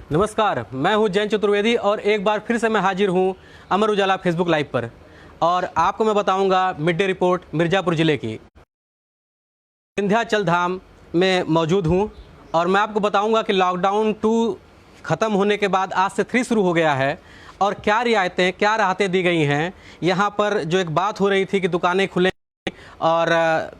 नमस्कार, मैं हूं जयंत चतुर्वेदी और एक बार फिर से मैं हाजिर हूं अमर उजाला फेसबुक लाइव पर। और आपको मैं बताऊंगा मिड डे रिपोर्ट मिर्ज़ापुर ज़िले की। विंध्याचल धाम में मौजूद हूं और मैं आपको बताऊंगा कि लॉकडाउन 2 ख़त्म होने के बाद आज से 3 शुरू हो गया है और क्या रियायतें, क्या राहतें दी गई हैं। यहाँ पर जो एक बात हो रही थी कि दुकानें खुले और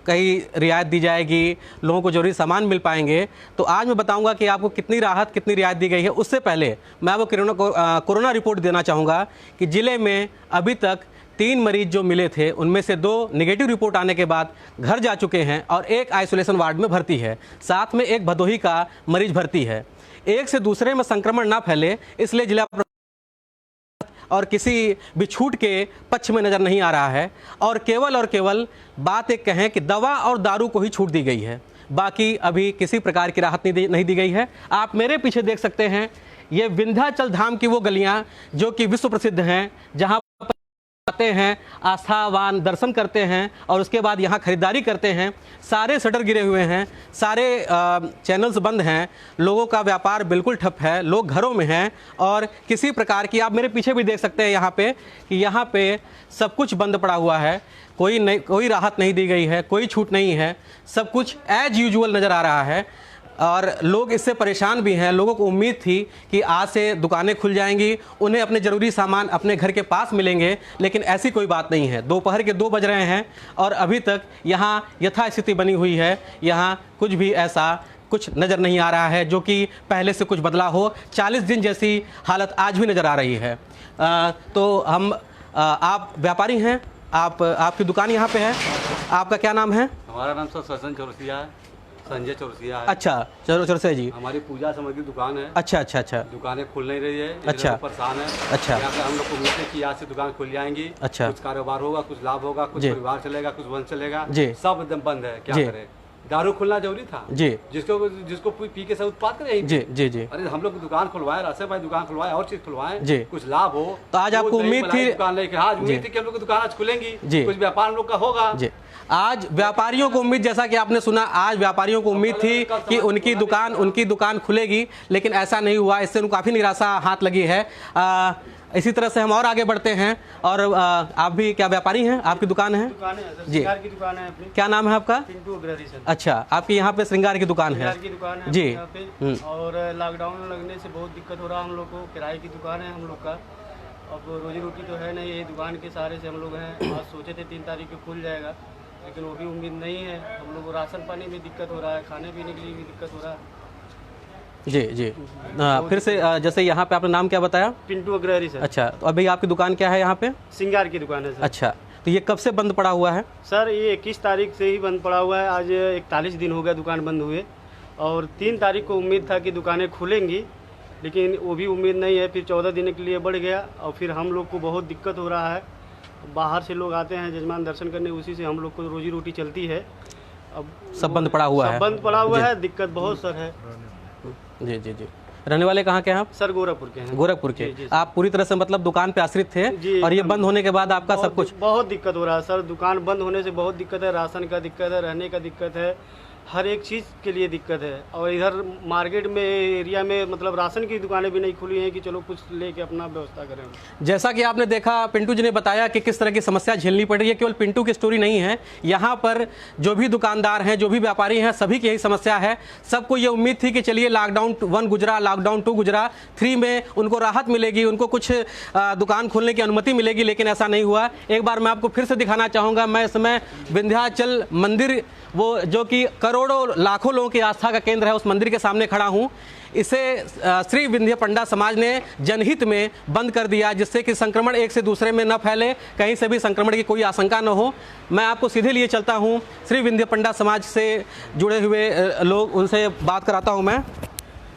कहीं रियायत दी जाएगी, लोगों को जरूरी सामान मिल पाएंगे, तो आज मैं बताऊंगा कि आपको कितनी राहत, कितनी रियायत दी गई है। उससे पहले मैं आपको कोरोना रिपोर्ट देना चाहूँगा कि ज़िले में अभी तक 3 मरीज जो मिले थे उनमें से 2 नेगेटिव रिपोर्ट आने के बाद घर जा चुके हैं और एक आइसोलेशन वार्ड में भर्ती है, साथ में एक भदोही का मरीज भर्ती है। एक से दूसरे में संक्रमण ना फैले इसलिए जिला और किसी भी छूट के पक्ष में नज़र नहीं आ रहा है और केवल बात एक कहें कि दवा और दारू को ही छूट दी गई है, बाकी अभी किसी प्रकार की राहत नहीं दी गई है। आप मेरे पीछे देख सकते हैं, ये विंध्याचल धाम की वो गलियां जो कि विश्व प्रसिद्ध हैं, जहां आते हैं, आस्थावान दर्शन करते हैं और उसके बाद यहाँ खरीदारी करते हैं। सारे शटर गिरे हुए हैं, सारे चैनल्स बंद हैं, लोगों का व्यापार बिल्कुल ठप है, लोग घरों में हैं और किसी प्रकार की, आप मेरे पीछे भी देख सकते हैं यहाँ पे कि यहाँ पे सब कुछ बंद पड़ा हुआ है। कोई राहत नहीं दी गई है, कोई छूट नहीं है, सब कुछ एज यूजुअल नज़र आ रहा है और लोग इससे परेशान भी हैं। लोगों को उम्मीद थी कि आज से दुकानें खुल जाएंगी, उन्हें अपने ज़रूरी सामान अपने घर के पास मिलेंगे, लेकिन ऐसी कोई बात नहीं है। दोपहर के 2 बज रहे हैं और अभी तक यहाँ यथास्थिति बनी हुई है। यहाँ कुछ भी ऐसा कुछ नज़र नहीं आ रहा है जो कि पहले से कुछ बदला हो। 40 दिन जैसी हालत आज भी नज़र आ रही है। आप व्यापारी हैं, आपकी दुकान यहाँ पे है, आपका क्या नाम है? हमारा नाम सर चौरसिया है, संजय चौरसिया है। अच्छा, चौरसिया जी। हमारी पूजा सामग्री दुकान है। अच्छा। दुकानें खुल नहीं रही है। अच्छा, परेशान है। अच्छा, यहाँ पे हम लोग को उम्मीद है कि आज से दुकान खुल जाएंगी। अच्छा, कुछ कारोबार होगा, कुछ लाभ होगा, कुछ परिवार चलेगा, कुछ वंश चलेगा। सब एकदम बंद है, क्या करें। दारू खुलना जरूरी था जी, जिसको पी के सब उत्पाद करें जी। अरे हम लोग दुकान खुलवाए, रास्ते भाई दुकान खुलवाए और चीज खुलवाए जी, कुछ लाभ हो। तो आज आपको उम्मीद थी दुकान लेके? हाँ, उम्मीद थी कि हम लोग की दुकान आज खुलेंगी जी, कुछ व्यापार हम लोग का होगा जी। आज व्यापारियों को उम्मीद, जैसा कि आपने सुना, आज व्यापारियों को उम्मीद थी कि उनकी दुकान खुलेगी, लेकिन ऐसा नहीं हुआ। इससे उनको काफ़ी निराशा हाथ लगी है। इसी तरह से हम और आगे बढ़ते हैं। और आप भी क्या व्यापारी हैं? आपकी दुकान है जी? की दुकान है अपनी। क्या नाम है आपका? पिंटू अग्रहरी सर। अच्छा, आपकी यहाँ पे श्रृंगार की दुकान है जी। और लॉकडाउन लगने से बहुत दिक्कत हो रहा है हम लोग को। किराए की दुकान है हम लोग का, अब रोजी रोटी तो है नहीं, ये दुकान के सहारे से हम लोग हैं। आज सोचे थे 3 तारीख को खुल जाएगा, लेकिन वो भी उम्मीद नहीं है। हम लोग को राशन पानी में दिक्कत हो रहा है, खाने पीने के लिए भी दिक्कत हो रहा है जी। फिर से जैसे यहाँ पे आपने नाम क्या बताया? पिंटू अग्रहरी सर। अच्छा, तो अभी आपकी दुकान क्या है यहाँ पे? श्रृंगार की दुकान है सर। अच्छा, तो ये कब से बंद पड़ा हुआ है? सर ये 21 तारीख से ही बंद पड़ा हुआ है। आज 41 दिन हो गया दुकान बंद हुए और 3 तारीख को उम्मीद था कि दुकानें खुलेंगी, लेकिन वो भी उम्मीद नहीं है। फिर 14 दिन के लिए बढ़ गया और फिर हम लोग को बहुत दिक्कत हो रहा है। बाहर से लोग आते हैं जजमान दर्शन करने, उसी से हम लोग को रोजी रोटी चलती है। अब सब बंद पड़ा हुआ है, बंद पड़ा हुआ है, दिक्कत बहुत सर है जी। रहने वाले कहाँ के हैं आप? सर गोरखपुर के हैं। गोरखपुर के जी। आप पूरी तरह से मतलब दुकान पे आश्रित थे और ये बंद होने के बाद आपका सब कुछ बहुत दिक्कत हो रहा है सर। दुकान बंद होने से बहुत दिक्कत है, राशन का दिक्कत है, रहने का दिक्कत है, हर एक चीज़ के लिए दिक्कत है। और इधर मार्केट में, एरिया में मतलब राशन की दुकानें भी नहीं खुली हैं कि चलो कुछ लेके अपना व्यवस्था करें। जैसा कि आपने देखा, पिंटू जी ने बताया कि किस तरह की समस्या झेलनी पड़ रही है। केवल पिंटू की स्टोरी नहीं है, यहाँ पर जो भी दुकानदार हैं, जो भी व्यापारी हैं, सभी की यही समस्या है। सबको ये उम्मीद थी कि चलिए लॉकडाउन 1 गुजरा, लॉकडाउन 2 गुजरा, 3 में उनको राहत मिलेगी, उनको कुछ दुकान खोलने की अनुमति मिलेगी, लेकिन ऐसा नहीं हुआ। एक बार मैं आपको फिर से दिखाना चाहूँगा, मैं इस समय विंध्याचल मंदिर, वो जो कि करोड़ों लाखों लोगों की आस्था का केंद्र है, उस मंदिर के सामने खड़ा हूँ। इसे श्री विंध्य पंडा समाज ने जनहित में बंद कर दिया, जिससे कि संक्रमण एक से दूसरे में न फैले, कहीं से भी संक्रमण की कोई आशंका न हो। मैं आपको सीधे लिए चलता हूँ, श्री विंध्य पंडा समाज से जुड़े हुए लोग, उनसे बात कराता हूँ मैं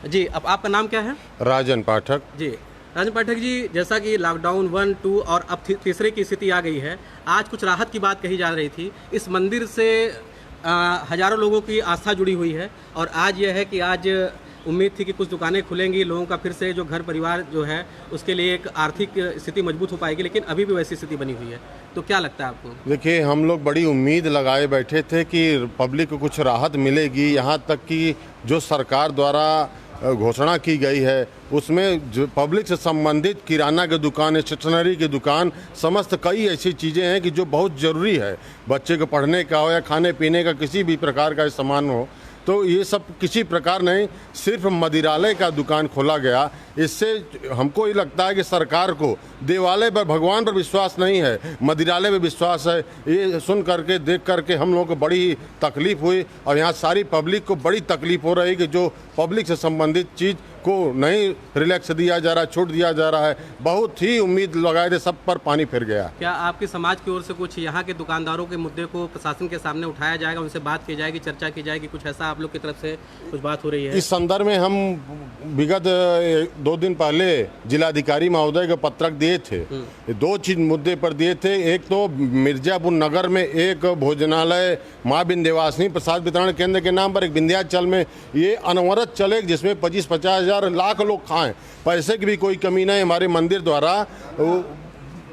जी। अब आपका नाम क्या है? राजन पाठक जी। राजन पाठक जी, जैसा कि लॉकडाउन 1, 2 और अब तीसरे की स्थिति आ गई है, आज कुछ राहत की बात कही जा रही थी। इस मंदिर से हजारों लोगों की आस्था जुड़ी हुई है और आज यह है कि आज उम्मीद थी कि कुछ दुकानें खुलेंगी, लोगों का फिर से जो घर परिवार जो है उसके लिए एक आर्थिक स्थिति मजबूत हो पाएगी, लेकिन अभी भी वैसी स्थिति बनी हुई है। तो क्या लगता है आपको? देखिए, हम लोग बड़ी उम्मीद लगाए बैठे थे कि पब्लिक को कुछ राहत मिलेगी। यहाँ तक कि जो सरकार द्वारा घोषणा की गई है उसमें जो पब्लिक से संबंधित किराना की दुकान, स्टेशनरी की दुकान, समस्त कई ऐसी चीज़ें हैं कि जो बहुत ज़रूरी है, बच्चे को पढ़ने का हो या खाने पीने का किसी भी प्रकार का सामान हो, तो ये सब किसी प्रकार नहीं, सिर्फ मदिरालय का दुकान खोला गया। इससे हमको ये लगता है कि सरकार को देवालय पर, भगवान पर विश्वास नहीं है, मदिरालय पर विश्वास है। ये सुन करके, देख करके हम लोगों को बड़ी तकलीफ हुई और यहाँ सारी पब्लिक को बड़ी तकलीफ हो रही कि जो पब्लिक से संबंधित चीज़ को नहीं रिलैक्स दिया जा रहा है, छूट दिया जा रहा है। बहुत ही उम्मीद लगाए थे, सब पर पानी फिर गया। क्या आपके समाज की ओर से कुछ यहाँ के दुकानदारों के मुद्दे को प्रशासन के सामने उठाया जाएगा, उनसे बात की जाएगी, चर्चा की जाएगी, कुछ ऐसा आप लोग की तरफ से कुछ बात हो रही है? इस संदर्भ में हम विगत 2 दिन पहले जिलाधिकारी महोदय को पत्रक दिए थे। 2 चीज मुद्दे पर दिए थे। एक तो मिर्जापुर नगर में एक भोजनालय माँ विंध्यवासिनी प्रसाद वितरण केंद्र के नाम पर, एक विंध्याचल में ये अनवरत चले, जिसमें 25-50 हज़ार लाख लोग खाएं, पैसे की भी कोई कमी नहीं। हमारे मंदिर द्वारा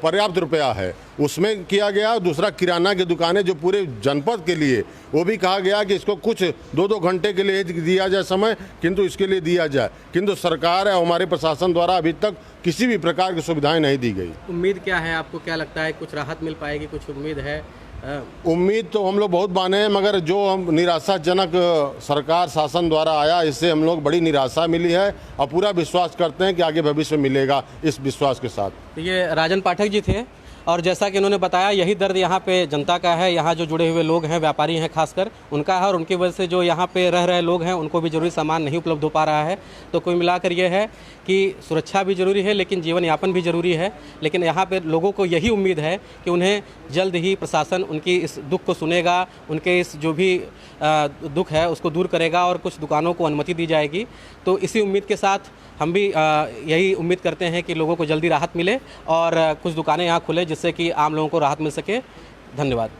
पर्याप्त रुपया है, उसमें किया गया। दूसरा किराना की दुकानें जो पूरे जनपद के लिए, वो भी कहा गया कि इसको कुछ 2-2 घंटे के लिए दिया जाए समय, किंतु इसके लिए दिया जाए, किंतु सरकार और हमारे प्रशासन द्वारा अभी तक किसी भी प्रकार की सुविधाएं नहीं दी गई। उम्मीद क्या है आपको, क्या लगता है कुछ राहत मिल पाएगी, कुछ उम्मीद है? उम्मीद तो हम लोग बहुत बांधे हैं, मगर जो हम निराशाजनक सरकार शासन द्वारा आया, इससे हम लोग बड़ी निराशा मिली है और पूरा विश्वास करते हैं कि आगे भविष्य मिलेगा, इस विश्वास के साथ। ये राजन पाठक जी थे और जैसा कि उन्होंने बताया, यही दर्द यहाँ पे जनता का है। यहाँ जो जुड़े हुए लोग हैं, व्यापारी हैं खासकर, उनका है, और उनकी वजह से जो यहाँ पे रह रहे लोग हैं उनको भी ज़रूरी सामान नहीं उपलब्ध हो पा रहा है। तो कुल मिलाकर ये है कि सुरक्षा भी ज़रूरी है, लेकिन जीवन यापन भी ज़रूरी है। लेकिन यहाँ पे लोगों को यही उम्मीद है कि उन्हें जल्द ही प्रशासन उनकी इस दुख को सुनेगा, उनके इस जो भी दुख है उसको दूर करेगा और कुछ दुकानों को अनुमति दी जाएगी। तो इसी उम्मीद के साथ हम भी यही उम्मीद करते हैं कि लोगों को जल्दी राहत मिले और कुछ दुकानें यहाँ खुले, जिससे कि आम लोगों को राहत मिल सके। धन्यवाद।